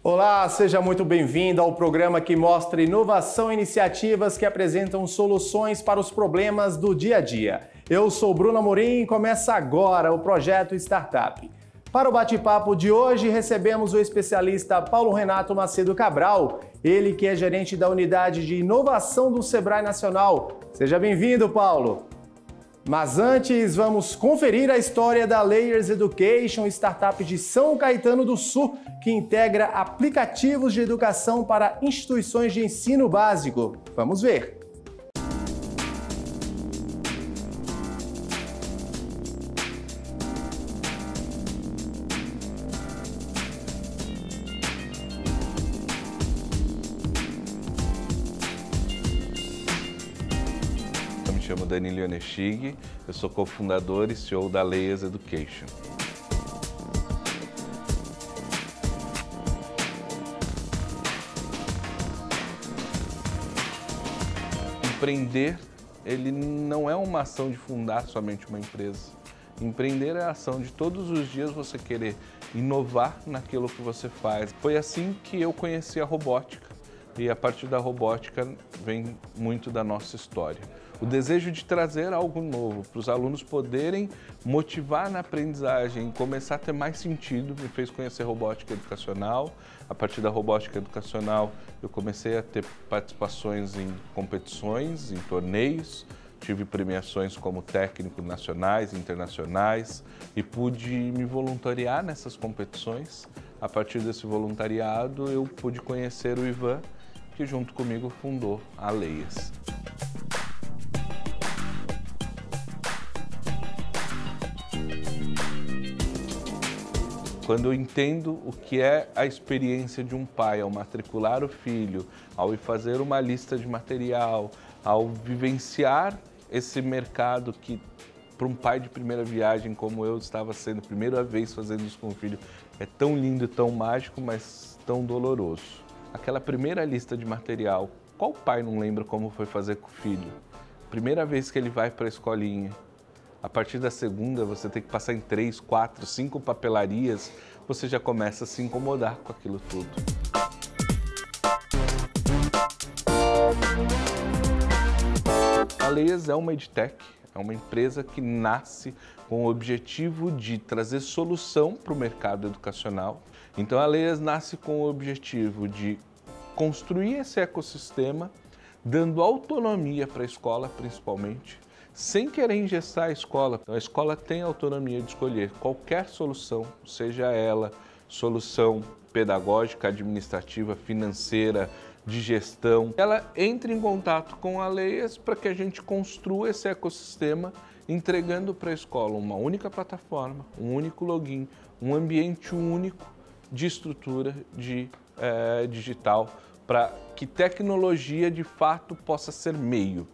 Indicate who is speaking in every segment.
Speaker 1: Olá, seja muito bem-vindo ao programa que mostra inovação e iniciativas que apresentam soluções para os problemas do dia a dia. Eu sou Bruno Amorim e começa agora o Projeto Startup. Para o bate-papo de hoje, recebemos o especialista Paulo Renato Macedo Cabral, ele que é gerente da Unidade de Inovação do Sebrae Nacional. Seja bem-vindo, Paulo! Mas antes, vamos conferir a história da Layers Education, startup de São Caetano do Sul, que integra aplicativos de educação para instituições de ensino básico. Vamos ver!
Speaker 2: Me chamo Danilo Oneshig, eu sou cofundador e CEO da Layers Education. Empreender, ele não é uma ação de fundar somente uma empresa. Empreender é a ação de todos os dias você querer inovar naquilo que você faz. Foi assim que eu conheci a robótica e a partir da robótica vem muito da nossa história. O desejo de trazer algo novo para os alunos poderem motivar na aprendizagem e começar a ter mais sentido me fez conhecer robótica educacional. A partir da robótica educacional eu comecei a ter participações em competições, em torneios, tive premiações como técnico nacionais e internacionais e pude me voluntariar nessas competições. A partir desse voluntariado eu pude conhecer o Ivan, que junto comigo fundou a Layers. Quando eu entendo o que é a experiência de um pai ao matricular o filho, ao ir fazer uma lista de material, ao vivenciar esse mercado que, para um pai de primeira viagem como eu estava sendo, primeira vez fazendo isso com o filho, é tão lindo, tão mágico, mas tão doloroso. Aquela primeira lista de material, qual pai não lembra como foi fazer com o filho? Primeira vez que ele vai para a escolinha. A partir da segunda, você tem que passar em 3, 4, 5 papelarias, você já começa a se incomodar com aquilo tudo. A Layers é uma edtech, é uma empresa que nasce com o objetivo de trazer solução para o mercado educacional. Então a Layers nasce com o objetivo de construir esse ecossistema, dando autonomia para a escola principalmente, sem querer engessar a escola. Então, a escola tem autonomia de escolher qualquer solução, seja ela solução pedagógica, administrativa, financeira, de gestão. Ela entra em contato com a Layers para que a gente construa esse ecossistema, entregando para a escola uma única plataforma, um único login, um ambiente único de estrutura digital, para que tecnologia de fato possa ser meio.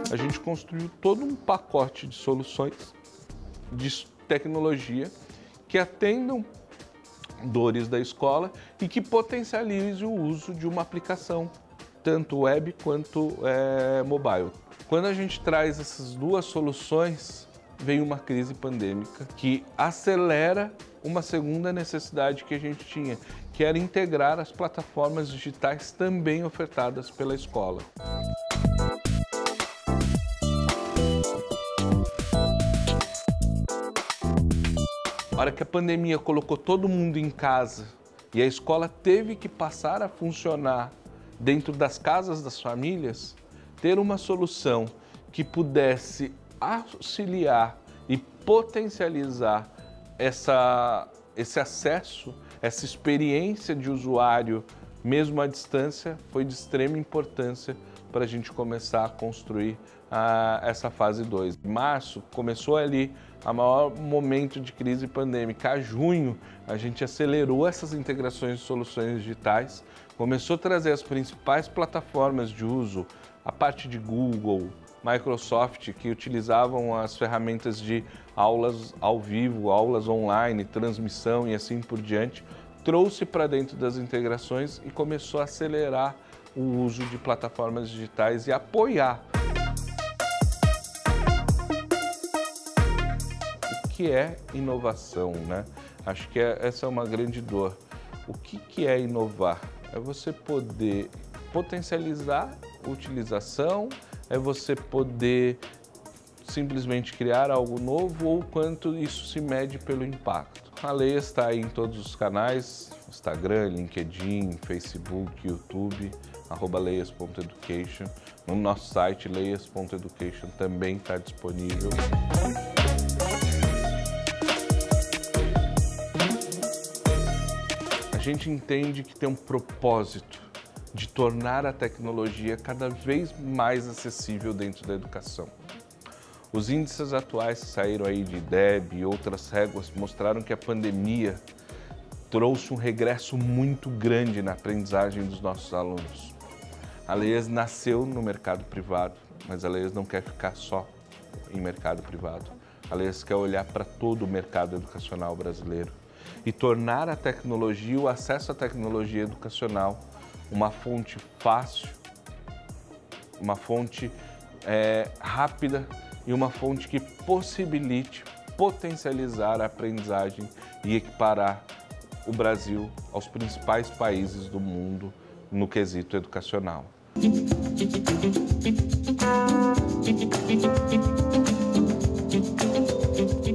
Speaker 2: A gente construiu todo um pacote de soluções de tecnologia que atendam dores da escola e que potencialize o uso de uma aplicação, tanto web quanto mobile. Quando a gente traz essas duas soluções, vem uma crise pandêmica que acelera uma segunda necessidade que a gente tinha, que era integrar as plataformas digitais também ofertadas pela escola. A hora que a pandemia colocou todo mundo em casa e a escola teve que passar a funcionar dentro das casas das famílias, ter uma solução que pudesse auxiliar e potencializar esse acesso, essa experiência de usuário, mesmo à distância, foi de extrema importância para a gente começar a construir essa fase 2. Em março, começou ali o maior momento de crise pandêmica. A junho, a gente acelerou essas integrações de soluções digitais, começou a trazer as principais plataformas de uso, a parte de Google, Microsoft, que utilizavam as ferramentas de aulas ao vivo, aulas online, transmissão e assim por diante, trouxe para dentro das integrações e começou a acelerar o uso de plataformas digitais e apoiar. que é inovação, né? Acho que essa é uma grande dor. O que é inovar? É você poder potencializar a utilização, é você poder simplesmente criar algo novo ou quanto isso se mede pelo impacto. A Leias está aí em todos os canais, Instagram, LinkedIn, Facebook, YouTube, @leias.education. No nosso site, leias.education, também está disponível. A gente entende que tem um propósito de tornar a tecnologia cada vez mais acessível dentro da educação. Os índices atuais que saíram aí de IDEB e outras réguas mostraram que a pandemia trouxe um regresso muito grande na aprendizagem dos nossos alunos. A Leias nasceu no mercado privado, mas a Leias não quer ficar só em mercado privado. A Leias quer olhar para todo o mercado educacional brasileiro e tornar a tecnologia, o acesso à tecnologia educacional, uma fonte fácil, uma fonte rápida e uma fonte que possibilite potencializar a aprendizagem e equiparar o Brasil aos principais países do mundo no quesito educacional.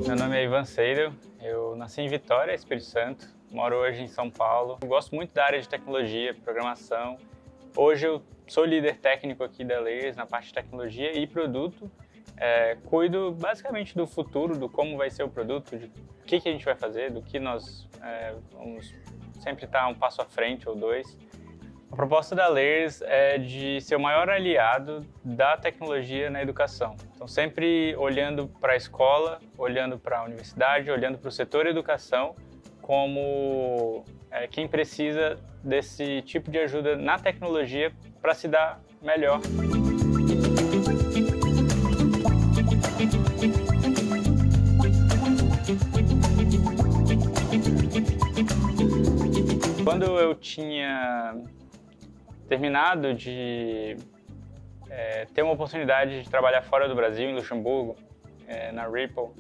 Speaker 3: Meu nome é Ivan Seidel, eu nasci em Vitória, Espírito Santo, moro hoje em São Paulo. Eu gosto muito da área de tecnologia, programação. Hoje eu sou líder técnico aqui da Leias na parte de tecnologia e produto. Cuido basicamente do futuro, do como vai ser o produto, de o que a gente vai fazer, do que nós vamos sempre estar um passo à frente ou dois. A proposta da Leias é de ser o maior aliado da tecnologia na educação. Então, sempre olhando para a escola, olhando para a universidade, olhando para o setor educação, como quem precisa desse tipo de ajuda na tecnologia para se dar melhor. Quando eu tinha terminado de ter uma oportunidade de trabalhar fora do Brasil, em Luxemburgo, na Ripple,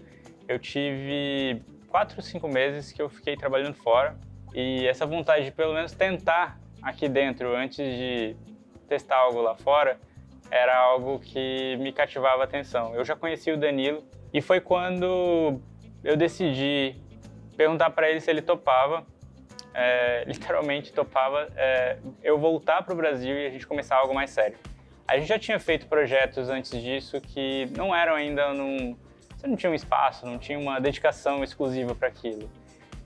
Speaker 3: eu tive 4 ou 5 meses que eu fiquei trabalhando fora e essa vontade de pelo menos tentar aqui dentro antes de testar algo lá fora era algo que me cativava a atenção. Eu já conhecia o Danilo e foi quando eu decidi perguntar para ele se ele topava, literalmente topava, eu voltar para o Brasil e a gente começar algo mais sério. A gente já tinha feito projetos antes disso que não eram ainda você não tinha um espaço, não tinha uma dedicação exclusiva para aquilo.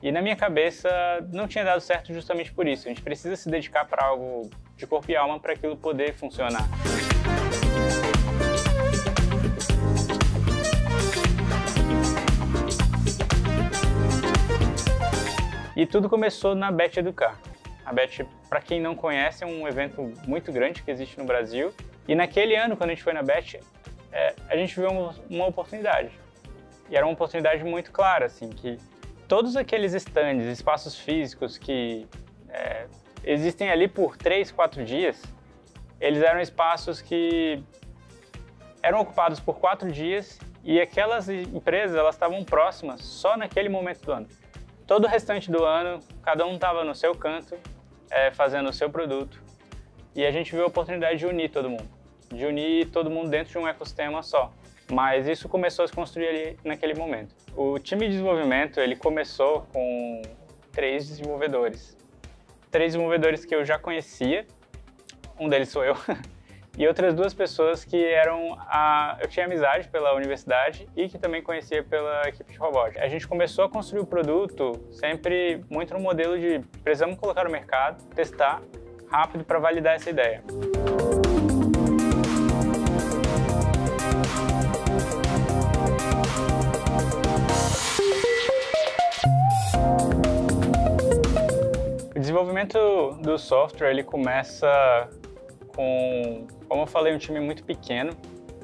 Speaker 3: E na minha cabeça não tinha dado certo justamente por isso. A gente precisa se dedicar para algo de corpo e alma para aquilo poder funcionar. E tudo começou na Bet Educar. A Bet, para quem não conhece, é um evento muito grande que existe no Brasil. E naquele ano, quando a gente foi na Bet, a gente viu uma oportunidade. E era uma oportunidade muito clara, assim, que todos aqueles stands, espaços físicos que existem ali por 3, 4 dias, eles eram espaços que eram ocupados por 4 dias e aquelas empresas elas estavam próximas só naquele momento do ano. Todo o restante do ano, cada um estava no seu canto, fazendo o seu produto. E a gente viu a oportunidade de unir todo mundo dentro de um ecossistema só. Mas isso começou a se construir ali naquele momento. O time de desenvolvimento, ele começou com 3 desenvolvedores. 3 desenvolvedores que eu já conhecia, um deles sou eu, e outras 2 pessoas que eu tinha amizade pela universidade e que também conhecia pela equipe de robótica. A gente começou a construir o produto sempre muito no modelo de precisamos colocar no mercado, testar rápido para validar essa ideia. O desenvolvimento do software ele começa com, como eu falei, um time muito pequeno,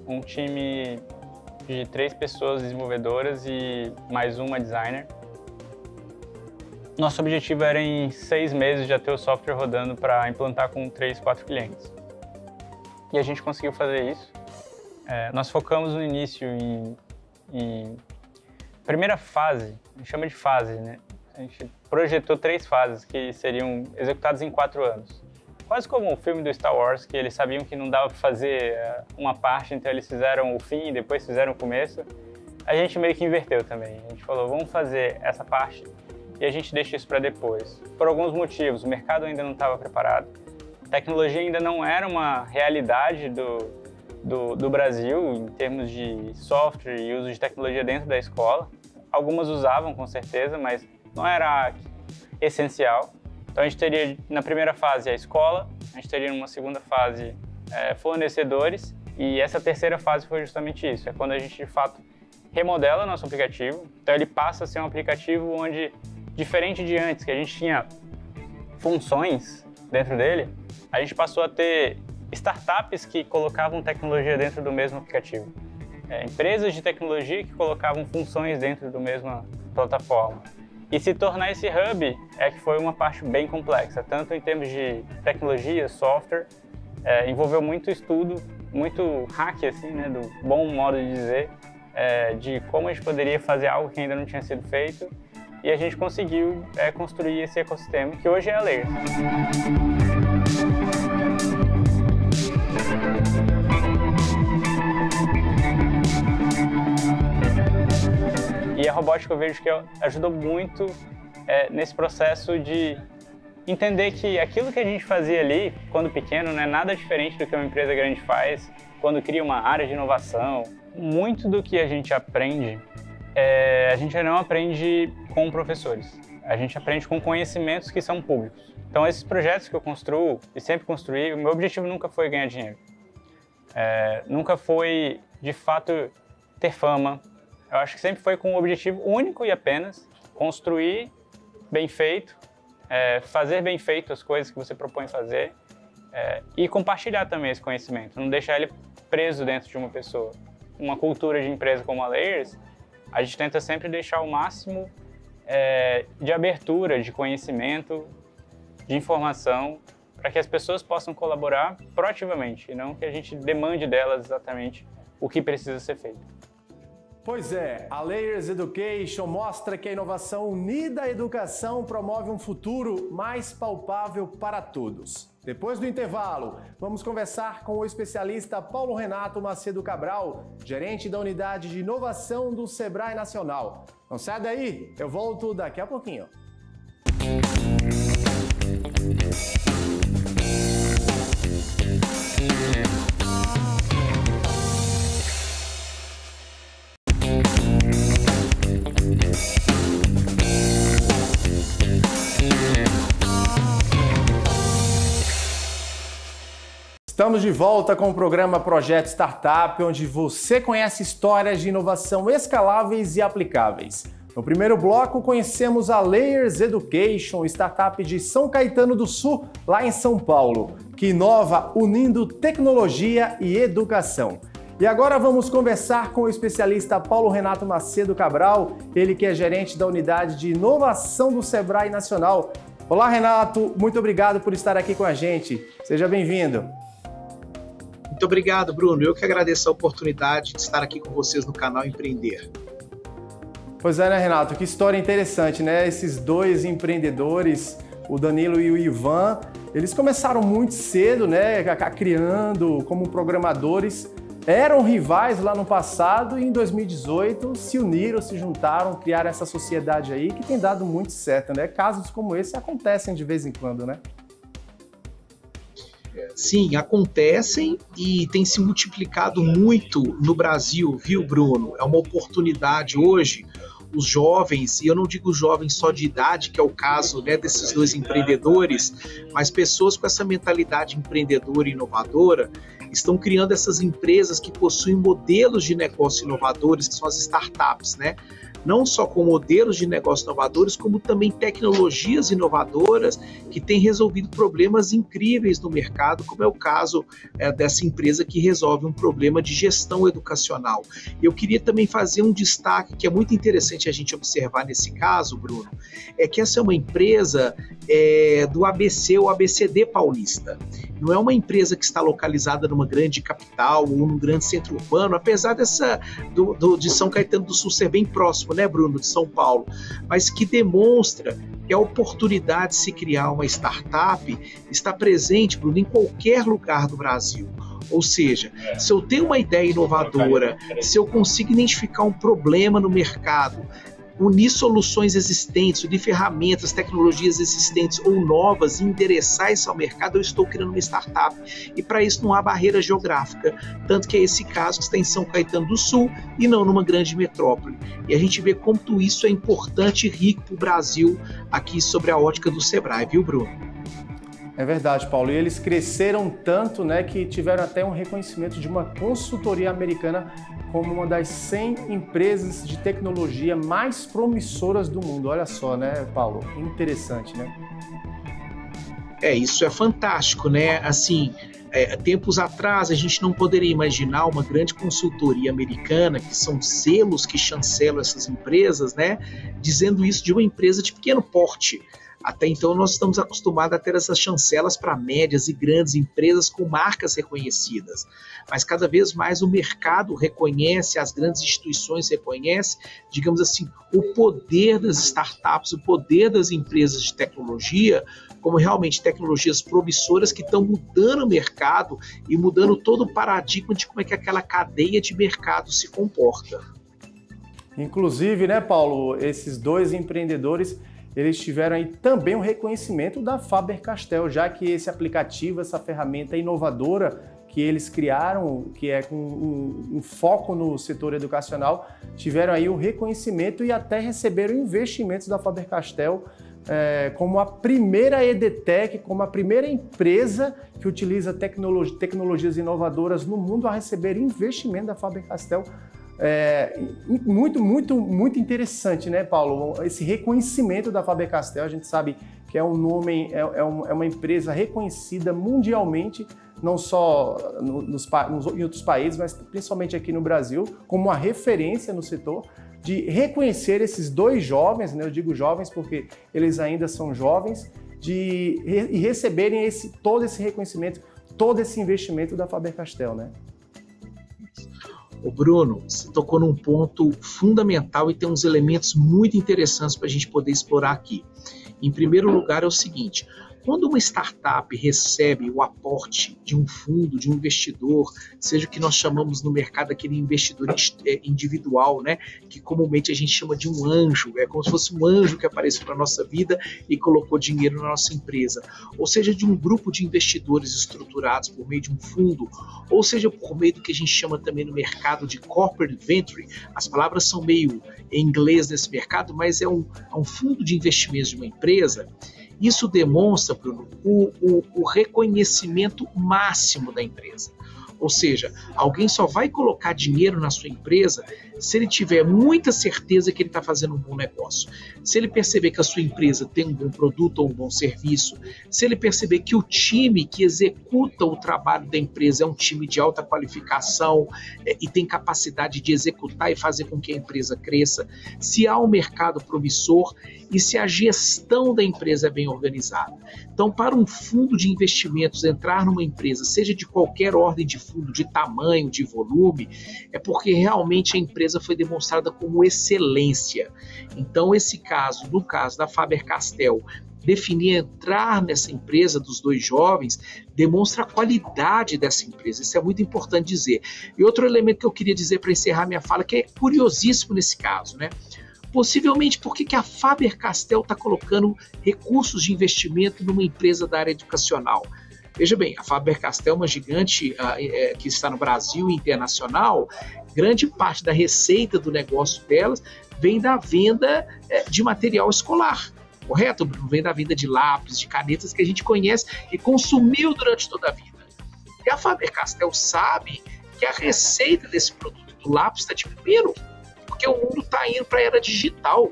Speaker 3: um time de 3 pessoas desenvolvedoras e mais uma designer. Nosso objetivo era em 6 meses já ter o software rodando para implantar com 3, 4 clientes. E a gente conseguiu fazer isso. Nós focamos no início em primeira fase, a gente chama de fase, né? A gente projetou 3 fases que seriam executadas em 4 anos. Quase como o filme do Star Wars, que eles sabiam que não dava para fazer uma parte, então eles fizeram o fim e depois fizeram o começo. A gente meio que inverteu também. A gente falou, vamos fazer essa parte e a gente deixa isso para depois. Por alguns motivos, o mercado ainda não estava preparado, a tecnologia ainda não era uma realidade do Brasil em termos de software e uso de tecnologia dentro da escola. Algumas usavam, com certeza, mas não era essencial. Então a gente teria na primeira fase a escola, a gente teria numa segunda fase fornecedores e essa terceira fase foi justamente isso. É quando a gente de fato remodela nosso aplicativo. Então ele passa a ser um aplicativo onde, diferente de antes, que a gente tinha funções dentro dele, a gente passou a ter startups que colocavam tecnologia dentro do mesmo aplicativo. Empresas de tecnologia que colocavam funções dentro da mesma plataforma. E se tornar esse hub que foi uma parte bem complexa, tanto em termos de tecnologia, software, envolveu muito estudo, muito hack, assim, né, do bom modo de dizer, de como a gente poderia fazer algo que ainda não tinha sido feito, e a gente conseguiu construir esse ecossistema, que hoje é a Layers. E a robótica eu vejo que ajudou muito nesse processo de entender que aquilo que a gente fazia ali, quando pequeno, não é nada diferente do que uma empresa grande faz, quando cria uma área de inovação. Muito do que a gente aprende, a gente não aprende com professores. A gente aprende com conhecimentos que são públicos. Então, esses projetos que eu construo e sempre construí, o meu objetivo nunca foi ganhar dinheiro. Nunca foi, de fato, ter fama. Eu acho que sempre foi com um objetivo único e apenas construir bem feito, fazer bem feito as coisas que você propõe fazer e compartilhar também esse conhecimento, não deixar ele preso dentro de uma pessoa. Uma cultura de empresa como a Layers, a gente tenta sempre deixar o máximo de abertura, de conhecimento, de informação, para que as pessoas possam colaborar proativamente e não que a gente demande delas exatamente o que precisa ser feito.
Speaker 1: Pois é, a Layers Education mostra que a inovação unida à educação promove um futuro mais palpável para todos. Depois do intervalo, vamos conversar com o especialista Paulo Renato Macedo Cabral, gerente da Unidade de Inovação do Sebrae Nacional. Não sai daí, eu volto daqui a pouquinho. Estamos de volta com o programa Projeto Startup, onde você conhece histórias de inovação escaláveis e aplicáveis. No primeiro bloco, conhecemos a Layers Education, startup de São Caetano do Sul, lá em São Paulo, que inova unindo tecnologia e educação. E agora vamos conversar com o especialista Paulo Renato Macedo Cabral, ele que é gerente da Unidade de Inovação do Sebrae Nacional. Olá, Renato, muito obrigado por estar aqui com a gente. Seja bem-vindo.
Speaker 4: Muito obrigado, Bruno. Eu que agradeço a oportunidade de estar aqui com vocês no canal Empreender.
Speaker 1: Pois é, né, Renato? Que história interessante, né? Esses dois empreendedores, o Danilo e o Ivan, eles começaram muito cedo, né? Criando como programadores. Eram rivais lá no passado e em 2018 se uniram, se juntaram, criaram essa sociedade aí que tem dado muito certo, né? Casos como esse acontecem de vez em quando, né?
Speaker 4: Sim, acontecem e tem se multiplicado muito no Brasil, viu, Bruno? É uma oportunidade hoje, os jovens, e eu não digo jovens só de idade, que é o caso, né, desses dois empreendedores, mas pessoas com essa mentalidade empreendedora e inovadora estão criando essas empresas que possuem modelos de negócio inovadores, que são as startups, né? Não só com modelos de negócio inovadores, como também tecnologias inovadoras que têm resolvido problemas incríveis no mercado, como é o caso dessa empresa que resolve um problema de gestão educacional. Eu queria também fazer um destaque que é muito interessante a gente observar nesse caso, Bruno, é que essa é uma empresa do ABC ou ABCD Paulista. Não é uma empresa que está localizada numa grande capital ou num grande centro urbano, apesar de São Caetano do Sul ser bem próximo, né, Bruno, de São Paulo, mas que demonstra que a oportunidade de se criar uma startup está presente, Bruno, em qualquer lugar do Brasil. Ou seja, se eu tenho uma ideia inovadora, se eu consigo identificar um problema no mercado, unir soluções existentes, unir ferramentas, tecnologias existentes ou novas e endereçar isso ao mercado, eu estou criando uma startup. E para isso não há barreira geográfica, tanto que é esse caso que está em São Caetano do Sul e não numa grande metrópole. E a gente vê como tudo isso é importante e rico para o Brasil aqui sobre a ótica do Sebrae, viu, Bruno?
Speaker 1: É verdade, Paulo. E eles cresceram tanto, né, que tiveram até um reconhecimento de uma consultoria americana como uma das 100 empresas de tecnologia mais promissoras do mundo. Olha só, né, Paulo? Interessante, né?
Speaker 4: Isso é fantástico, né? Assim, tempos atrás a gente não poderia imaginar uma grande consultoria americana, que são selos que chancelam essas empresas, né, dizendo isso de uma empresa de pequeno porte. Até então nós estamos acostumados a ter essas chancelas para médias e grandes empresas com marcas reconhecidas, mas cada vez mais o mercado reconhece, as grandes instituições reconhecem, digamos assim, o poder das startups, o poder das empresas de tecnologia, como realmente tecnologias promissoras que estão mudando o mercado e mudando todo o paradigma de como é que aquela cadeia de mercado se comporta.
Speaker 1: Inclusive, né, Paulo, esses dois empreendedores, eles tiveram aí também um reconhecimento da Faber-Castell, já que esse aplicativo, essa ferramenta inovadora que eles criaram, que é com um foco no setor educacional, tiveram aí o reconhecimento e até receberam investimentos da Faber-Castell como a primeira EdTech, como a primeira empresa que utiliza tecnologias inovadoras no mundo a receber investimento da Faber-Castell. Muito interessante, né, Paulo? Esse reconhecimento da Faber-Castell, a gente sabe que é um nome, é uma empresa reconhecida mundialmente, não só em outros países, mas principalmente aqui no Brasil, como uma referência no setor, de reconhecer esses dois jovens, né? Eu digo jovens porque eles ainda são jovens, e receberem todo esse reconhecimento, todo esse investimento da Faber-Castell, né?
Speaker 4: Ô Bruno, você tocou num ponto fundamental e tem uns elementos muito interessantes para a gente poder explorar aqui. Em primeiro lugar é o seguinte, quando uma startup recebe o aporte de um fundo, de um investidor, seja o que nós chamamos no mercado aquele investidor individual, né, que comumente a gente chama de um anjo, é como se fosse um anjo que apareceu para a nossa vida e colocou dinheiro na nossa empresa, ou seja, de um grupo de investidores estruturados por meio de um fundo, ou seja, por meio do que a gente chama também no mercado de corporate venture, as palavras são meio em inglês nesse mercado, mas é um fundo de investimentos de uma empresa. Isso demonstra, Bruno, o reconhecimento máximo da empresa. Ou seja, alguém só vai colocar dinheiro na sua empresa se ele tiver muita certeza que ele está fazendo um bom negócio. Se ele perceber que a sua empresa tem um bom produto ou um bom serviço, se ele perceber que o time que executa o trabalho da empresa é um time de alta qualificação e tem capacidade de executar e fazer com que a empresa cresça, se há um mercado promissor e se a gestão da empresa é bem organizada. Então, para um fundo de investimentos entrar numa empresa, seja de qualquer ordem de fundo, de tamanho, de volume, é porque realmente a empresa foi demonstrada como excelência. Então, no caso da Faber-Castell, definir entrar nessa empresa dos dois jovens, demonstra a qualidade dessa empresa. Isso é muito importante dizer. E outro elemento que eu queria dizer para encerrar minha fala, que é curiosíssimo nesse caso, né? Possivelmente, por que a Faber-Castell está colocando recursos de investimento numa empresa da área educacional? Veja bem, a Faber-Castell é uma gigante que está no Brasil e internacional. Grande parte da receita do negócio delas vem da venda de material escolar, correto? Vem da venda de lápis, de canetas que a gente conhece e consumiu durante toda a vida. E a Faber-Castell sabe que a receita desse produto do lápis está diminuindo, porque o mundo está indo para a era digital.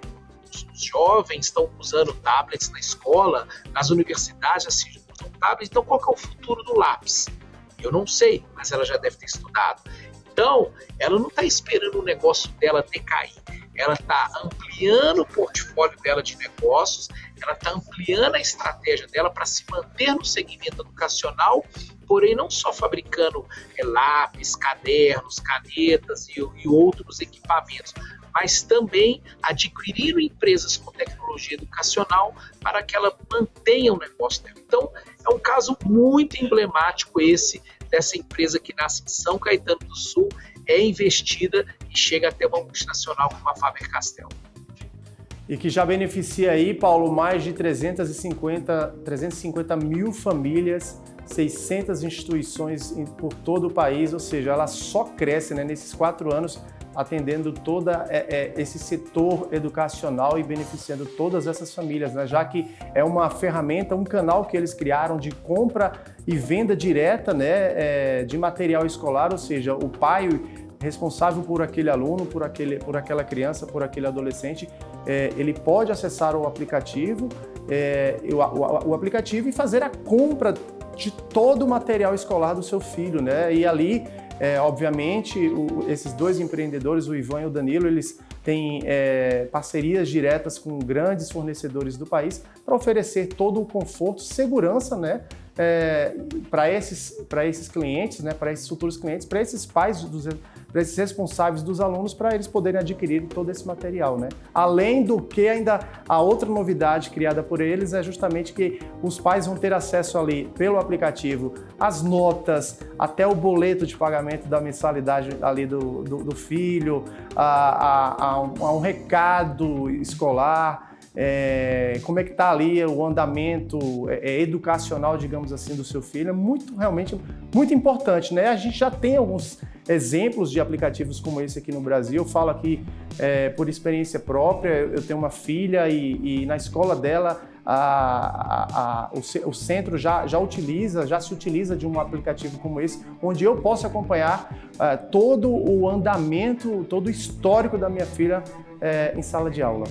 Speaker 4: Os jovens estão usando tablets na escola, nas universidades, assim, usam tablets. Então, qual que é o futuro do lápis? Eu não sei, mas ela já deve ter estudado. Então, ela não está esperando o negócio dela decair. Ela está ampliando o portfólio dela de negócios, ela está ampliando a estratégia dela para se manter no segmento educacional, porém não só fabricando lápis, cadernos, canetas e outros equipamentos, mas também adquirindo empresas com tecnologia educacional para que ela mantenha o negócio dela. Então, é um caso muito emblemático esse, dessa empresa que nasce em São Caetano do Sul, é investida e chega até uma multinacional como a Faber-Castell.
Speaker 1: E que já beneficia aí, Paulo, mais de 350 mil famílias, 600 instituições por todo o país, ou seja, ela só cresce, né, nesses 4 anos, atendendo todo esse setor educacional e beneficiando todas essas famílias, né? Já que é uma ferramenta, um canal que eles criaram de compra e venda direta, né, de material escolar, ou seja, o pai responsável por aquele aluno, por aquela criança, por aquele adolescente, ele pode acessar o aplicativo, o aplicativo e fazer a compra de todo o material escolar do seu filho, né? E ali, obviamente, esses 2 empreendedores, o Ivan e o Danilo, eles têm parcerias diretas com grandes fornecedores do país para oferecer todo o conforto, segurança, né? Para esses clientes, né? Para esses futuros clientes, para esses pais, para esses responsáveis dos alunos, para eles poderem adquirir todo esse material, né? Além do que, ainda a outra novidade criada por eles é justamente que os pais vão ter acesso ali pelo aplicativo às notas, até o boleto de pagamento da mensalidade ali do filho, a um recado escolar, como é que está ali o andamento educacional, digamos assim, do seu filho. É realmente muito importante, né? A gente já tem alguns exemplos de aplicativos como esse aqui no Brasil. Eu falo aqui por experiência própria. Eu tenho uma filha e na escola dela o centro já se utiliza de um aplicativo como esse, onde eu posso acompanhar todo o andamento, todo o histórico da minha filha em sala de aula.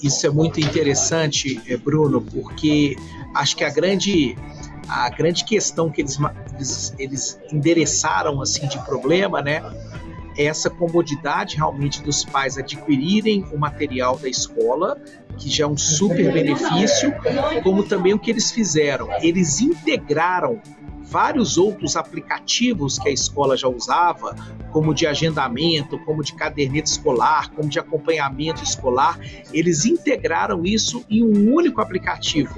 Speaker 4: Isso é muito interessante, Bruno, porque acho que a grande questão que eles endereçaram assim de problema, né, é essa comodidade realmente dos pais adquirirem o material da escola, que já é um super benefício, como também o que eles fizeram. Eles integraram vários outros aplicativos que a escola já usava, como de agendamento, como de caderneta escolar, como de acompanhamento escolar. Eles integraram isso em um único aplicativo,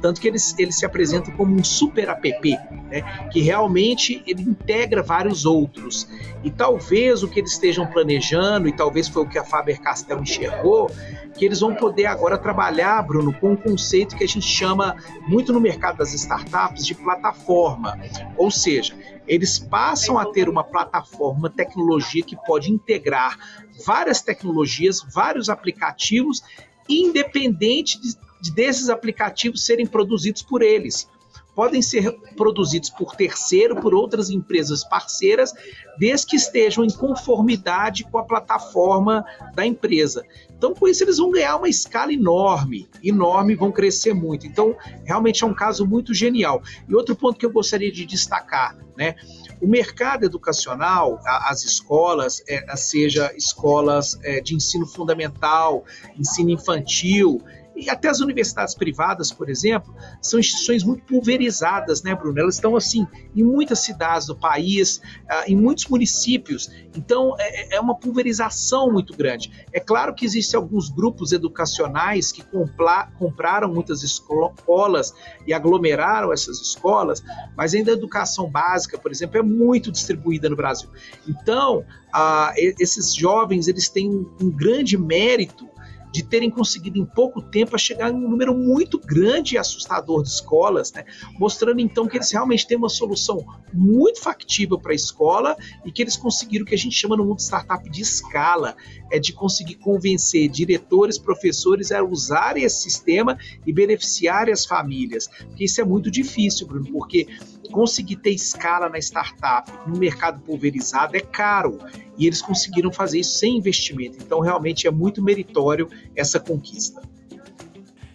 Speaker 4: tanto que eles se apresentam como um super app, né, que realmente ele integra vários outros. E talvez o que eles estejam planejando, e talvez foi o que a Faber-Castell enxergou, que eles vão poder agora trabalhar, Bruno, com um conceito que a gente chama muito no mercado das startups de plataforma. Ou seja, eles passam a ter uma plataforma, uma tecnologia que pode integrar várias tecnologias, vários aplicativos, independente desses aplicativos serem produzidos por eles. Podem ser produzidos por terceiro, por outras empresas parceiras, desde que estejam em conformidade com a plataforma da empresa. Então, com isso, eles vão ganhar uma escala enorme, vão crescer muito. Então, realmente é um caso muito genial. E outro ponto que eu gostaria de destacar, né? O mercado educacional, as escolas, seja escolas de ensino fundamental, ensino infantil, e até as universidades privadas, por exemplo, são instituições muito pulverizadas, né, Bruno? Elas estão, assim, em muitas cidades do país, em muitos municípios. Então, é uma pulverização muito grande. É claro que existem alguns grupos educacionais que compraram muitas escolas e aglomeraram essas escolas, mas ainda a educação básica, por exemplo, é muito distribuída no Brasil. Então, esses jovens, eles têm um grande mérito de terem conseguido em pouco tempo a chegar em um número muito grande e assustador de escolas, né? Mostrando então que eles realmente têm uma solução muito factível para a escola e que eles conseguiram o que a gente chama no mundo startup de escala, de conseguir convencer diretores, professores a usarem esse sistema e beneficiarem as famílias, porque isso é muito difícil, Bruno, porque conseguir ter escala na startup no mercado pulverizado é caro, e eles conseguiram fazer isso sem investimento. Então, realmente é muito meritório essa conquista.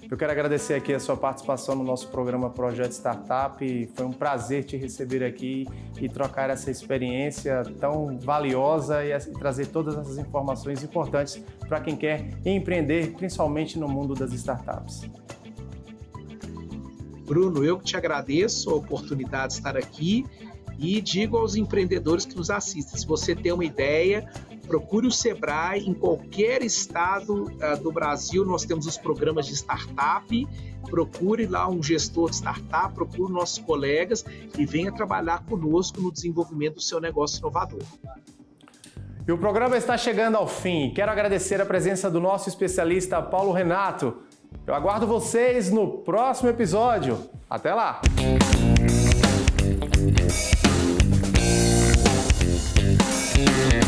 Speaker 1: Eu quero agradecer aqui a sua participação no nosso programa Projeto Startup. Foi um prazer te receber aqui e trocar essa experiência tão valiosa e trazer todas essas informações importantes para quem quer empreender, principalmente no mundo das startups.
Speaker 4: Bruno, eu que te agradeço a oportunidade de estar aqui e digo aos empreendedores que nos assistem, se você tem uma ideia, procure o Sebrae em qualquer estado do Brasil, nós temos os programas de startup, procure lá um gestor de startup, procure nossos colegas e venha trabalhar conosco no desenvolvimento do seu negócio inovador.
Speaker 1: E o programa está chegando ao fim. Quero agradecer a presença do nosso especialista Paulo Renato. Eu aguardo vocês no próximo episódio. Até lá!
Speaker 5: Yeah.